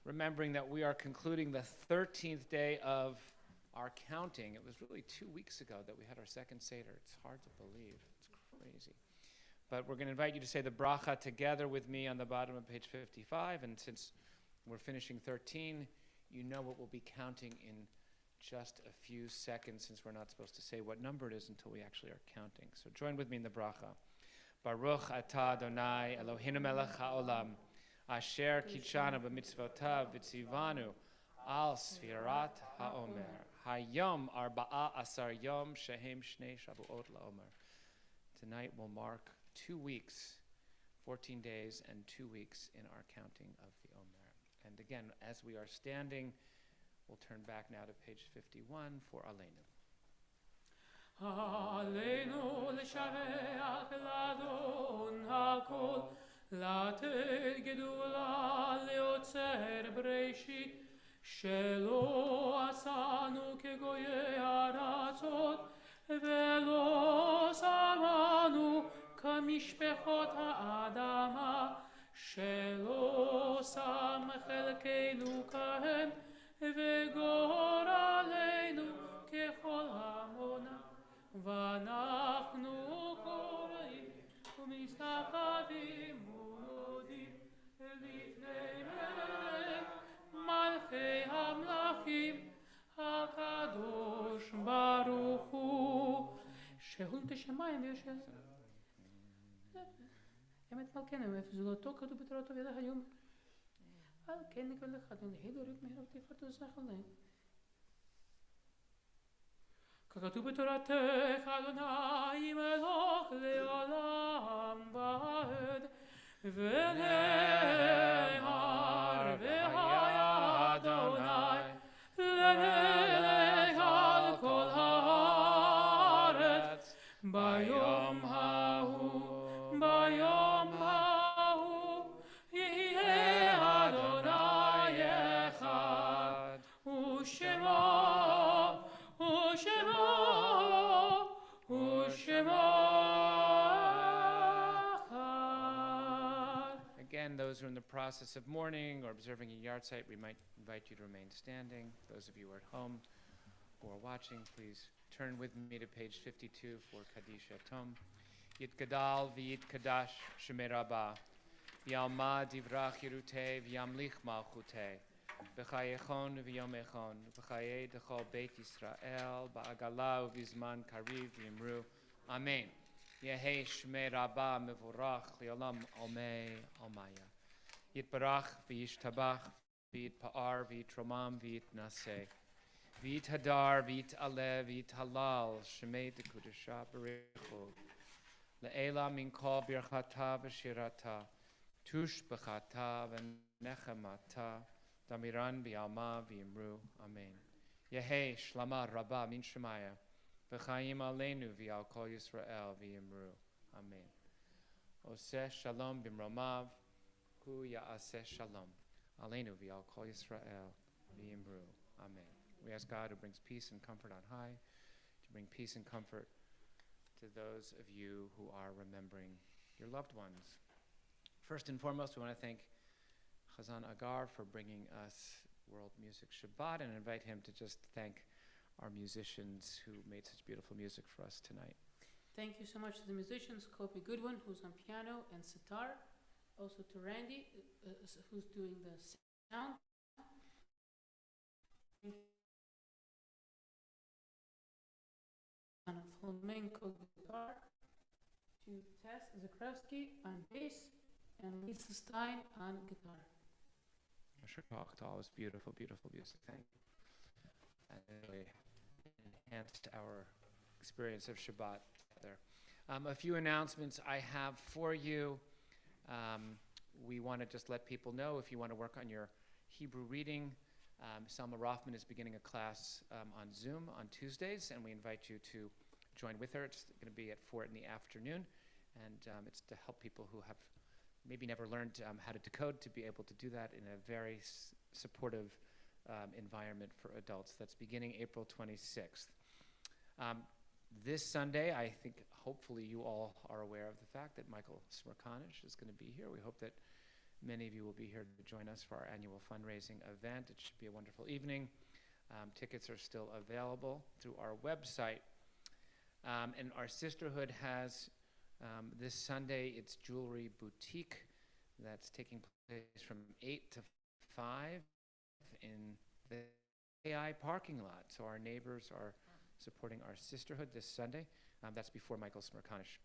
remembering that we are concluding the 13th day of our counting. It was really 2 weeks ago that we had our second Seder. It's hard to believe. It's crazy. But we're going to invite you to say the bracha together with me on the bottom of page 55. And since we're finishing 13, you know what we'll be counting in just a few seconds, since we're not supposed to say what number it is until we actually are counting. So join with me in the bracha. Baruch atah Adonai Eloheinu melech haolam, asher kitshanu b'mitzvotav v'tzivanu al sfirat haomer. Hayom arba'a asar yom shehem shnei shavuot laomer. Tonight will mark 2 weeks, 14 days and 2 weeks in our counting of the Omer. And again, as we are standing, we'll turn back now to page 51 for Aleinu. Aleinu l'shareach l'adon hakol, lated gedula leotzer breishit, shelo asanu kegoye aratzot, velo samanu kamishpechot ha'adama, shelo sam chelkeinu kahem, וגור עלינו ככל המונה, ואנחנו קוראים ומסתחווים ומודים לפני מלכי המלכים הקדוש ברוך הוא, שהוא כשמיים ויושב. אמת מלכנו, וזולתו כתוב בתורתו וידע היום. על כן נקבל לך, ולהידוריק מהירות תפארתו זכר להם. ככתוב בתורתך, אדוני מלוך לעולם ועד, ונאמר והיה אדוני למלך על כל הארץ, ביום ההוא, ביום ההוא, יהיה אדוני אחד, ושמו, ושמו, ושמו אחד. Again, those who are in the process of mourning or observing a yard site, we might invite you to remain standing. Those of you who are at home who are watching, please turn with me to page 52 for Kaddish Yatom. Yitgadal v'yitkadash shemei Rabbah, v'yalma divrach yirutei v'yamlich malchutei, v'chayechon v'yomechon, v'chayei dechol Beit Yisrael, ba'agala u'vizman kariv v'yimru. Amen. Yehei shmei Rabbah mevorach li'olam olmei olmaya. Yitbarach v'yishtabach v'yitpa'ar v'yitromam v'yitnaseh. V'yithadar v'yit'aleh v'yithalal shmei dekudesha b'rechu. Le'ela min kol birchata v'shirata, tush b'chata v'nechemata, damiran v'yalma v'yimru. Amen. Yehei shlama Rabbah min shemaya, v'chaim aleinu v'yal kol Yisrael v'yimru. Amen. Oseh shalom b'mromav, hu ya'aseh shalom. Aleinu v'yal kol Yisrael v'yimru. Amen. We ask God, who brings peace and comfort on high, to bring peace and comfort to those of you who are remembering your loved ones. First and foremost, we want to thank Chazan Agar for bringing us World Music Shabbat, and invite him to just thank our musicians who made such beautiful music for us tonight. Thank you so much to the musicians, Kopi Goodwin, who's on piano and sitar, also to Randy, who's doing the sound. On flamenco guitar, to Tess Zakrowski on bass, and Lisa Stein on guitar. All was beautiful, beautiful music. Thank you. And it really enhanced our experience of Shabbat together. A few announcements I have for you. We want to just let people know, if you want to work on your Hebrew reading, Selma Rothman is beginning a class on Zoom on Tuesdays, and we invite you to join with her. It's going to be at 4 in the afternoon, and it's to help people who have maybe never learned how to decode to be able to do that in a very supportive environment for adults. That's beginning April 26th. This Sunday, I think hopefully you all are aware of the fact that Michael Smirkanish is going to be here. We hope that many of you will be here to join us for our annual fundraising event. It should be a wonderful evening. Tickets are still available through our website. And our sisterhood has This Sunday, it's Jewelry Boutique that's taking place from 8 to 5 in the AI parking lot. So our neighbors are supporting our sisterhood this Sunday. That's before Michael Smerconish.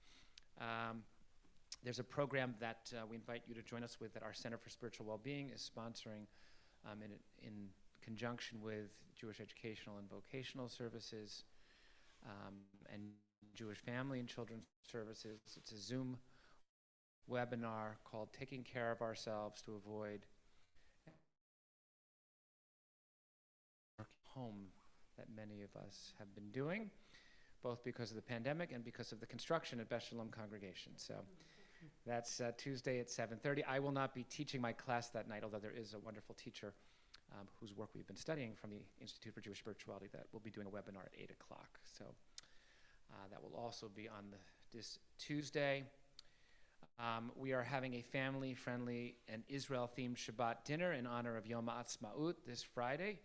There's a program that we invite you to join us with that our Center for Spiritual Wellbeing is sponsoring in conjunction with Jewish Educational and Vocational Services and Jewish Family and Children's Services. It's a Zoom webinar called Taking Care of Ourselves to Avoid Home that many of us have been doing, both because of the pandemic and because of the construction at Beth Sholom congregation. So that's Tuesday at 7:30. I will not be teaching my class that night, although there is a wonderful teacher whose work we've been studying from the Institute for Jewish Spirituality that will be doing a webinar at 8 o'clock. So that will also be on this Tuesday. We are having a family-friendly and Israel-themed Shabbat dinner in honor of Yom Ha'atzmaut this Friday.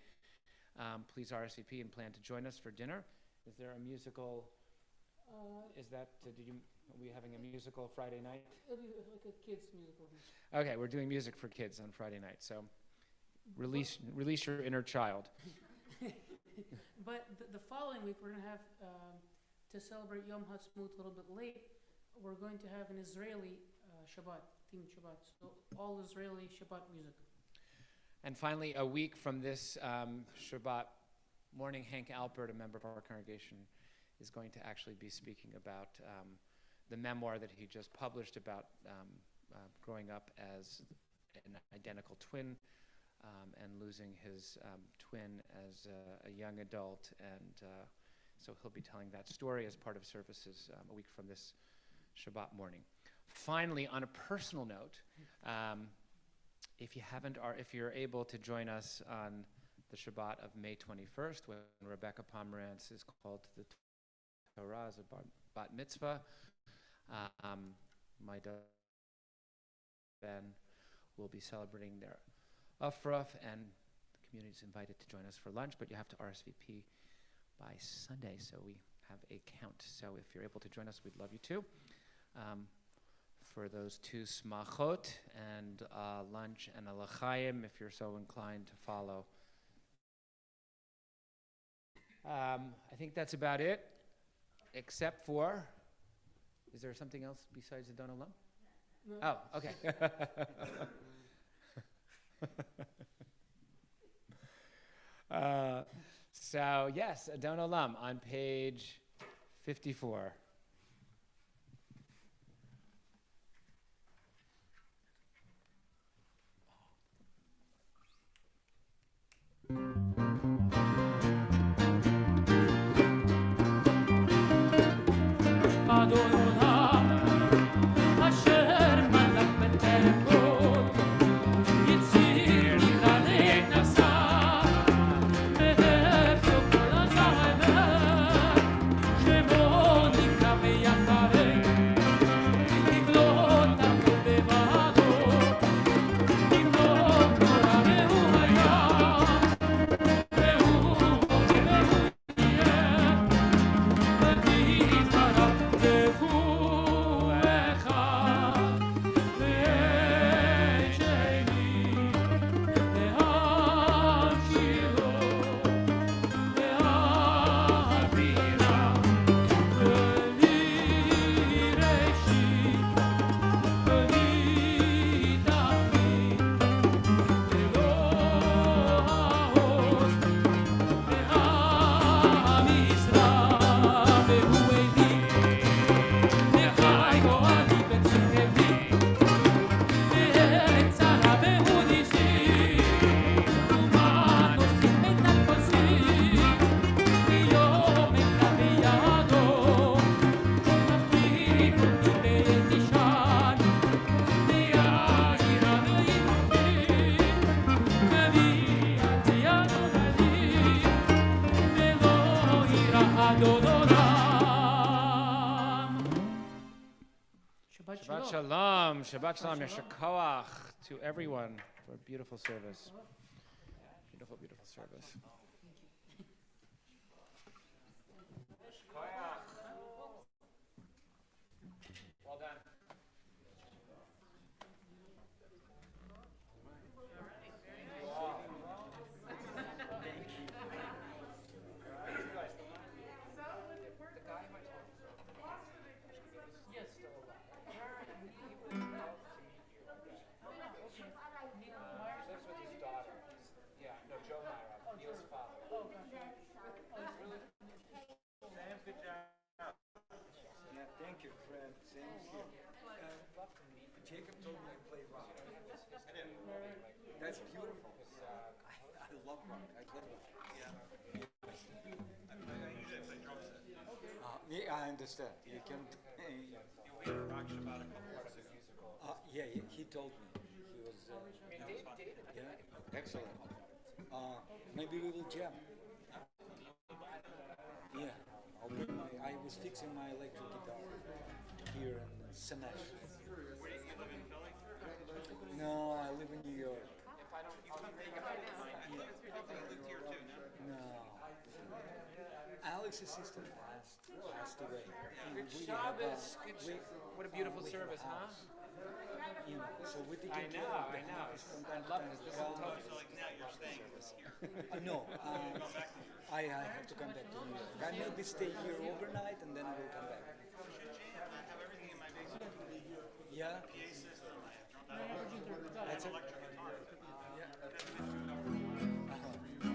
Please RSVP and plan to join us for dinner. Is there a musical? Are we having a musical Friday night? It'll be like a kids musical. Okay, we're doing music for kids on Friday night, so release your inner child. But the following week, we're going to have, to celebrate Yom Ha'atzmaut a little bit late, we're going to have an Israeli Shabbat, themed Shabbat. So all Israeli Shabbat music. And finally, a week from this Shabbat morning, Hank Alpert, a member of our congregation, is going to actually be speaking about the memoir that he just published about growing up as an identical twin and losing his twin as a young adult. And so he'll be telling that story as part of services a week from this Shabbat morning. Finally, on a personal note, if you're able to join us on the Shabbat of May 21st, when Rebecca Pomerantz is called to the Torah as a bat mitzvah, my daughter Ben will be celebrating their Afraf, and the community is invited to join us for lunch, but you have to RSVP by Sunday, so we have a count. So if you're able to join us, we'd love you to. For those two smachot and lunch and a l'chaim, if you're so inclined to follow. I think that's about it, except for, is there something else besides the Don Olam? No. Oh, okay. So yes, Adon Olam on page 54. Shabbat Shalom, Shabbat Shalom, Yasher Koach to everyone for a beautiful service. Beautiful, beautiful service. Same here. Jacob told me to play rock. That's beautiful. I love rock. I play rock. Yeah, I understand. You can. We had a rock Shabbat a couple months ago. Yeah, he told me. He was. Yeah, excellent. Maybe we will jam. Yeah, I was fixing my electric guitar here in Senesh. Where do you live in Philly? No, I live in New York. If I don't, You lived here too, no? No. Alex's sister passed away. Good We Shabbos. What a beautiful we have service, a huh? house. You know, so we take I care know, of the I know. house from I time to love time. this. This is total. So like now you're staying here. No, I have to come back to New York. I maybe stay here overnight and then I will come back. Should jam. I have everything in my basement. Yeah? PA system. I have That's it? electric guitar.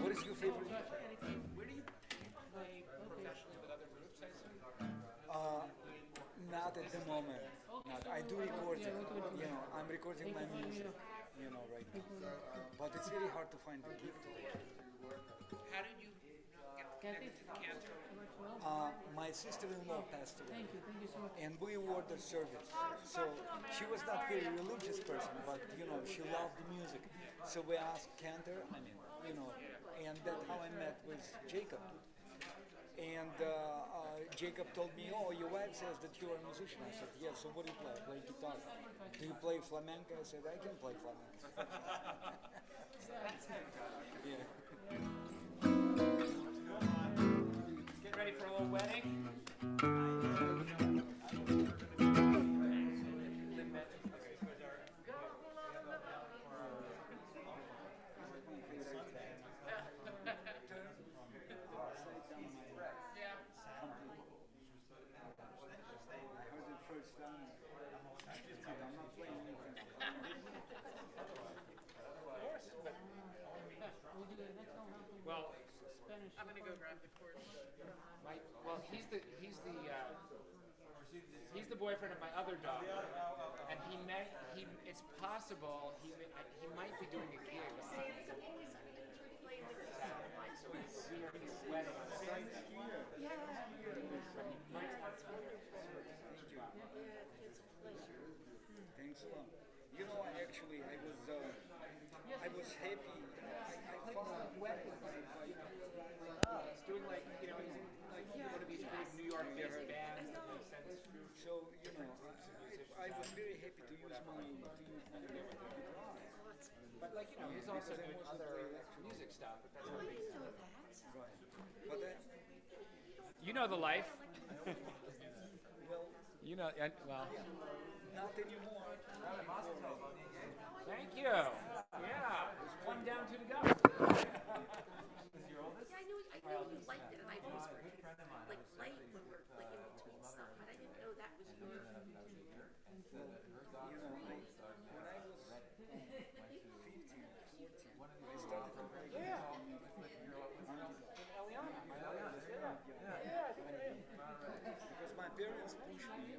What is your favorite? Where do you play professionally with other groups, I assume? Not at the moment. Not. I do recording. You know, I'm recording my music. You know, right now. But it's very hard to find the gig to do. How did you get connected to Cantor? My sister-in-law passed away. Thank you so much. And we ordered service. So she was not very religious person, but you know, she loved the music. So we asked Cantor, you know, and that's how I met with Jacob. And Jacob told me, oh, your wife says that you're a musician. I said, yes, so what do you play? I play guitar. Do you play flamenco? I said, I can play flamenco. Yeah. Get ready for a little wedding? Well, I'm gonna go grab the cord. well, he's the boyfriend of my other daughter, and it's possible he might be doing a gig. So it's wedding on Sunday. Thanks a lot. You know, actually, I was happy. I found He's doing like, you know, he's in like one of these big New York-based bands that makes sense. so, you know, I was very happy to use my guitar. But like, you know, he's also doing other music stuff. But that's not big. But You know the life. well, You know, well. not anymore. Thank you. Yeah. One down, two to go. Yeah, I know you liked it, and I've always heard you like play when we're like in between stuff, but I didn't know that was your. You know, when I was 15, 14, I started to play Yeah. because my parents pushed me.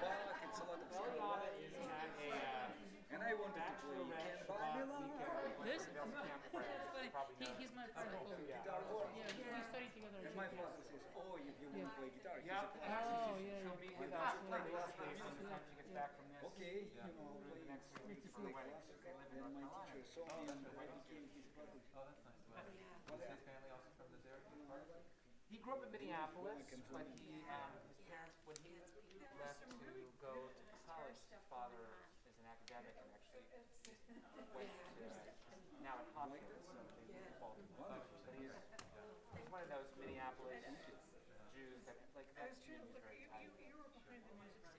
Bach, it's a lot of stuff. And I wanted to play Can't Buy Me Love. This? He's my friend. Guitar work. Yeah, we studied together. And my father says, oh, you want to play guitar? He's Yeah. a classic. Oh, yeah. She'll meet with us like last week when the time she gets back from this. Okay, you know, I'll play Next week play for the wedding. classic. Then my teacher saw me and I became his brother. He grew up in Minneapolis, but his parents, when he left to go to college, his father is an academic and actually went to now at Hopkins, in Baltimore. But he's one of those Minneapolis Jews that like that community is very tight.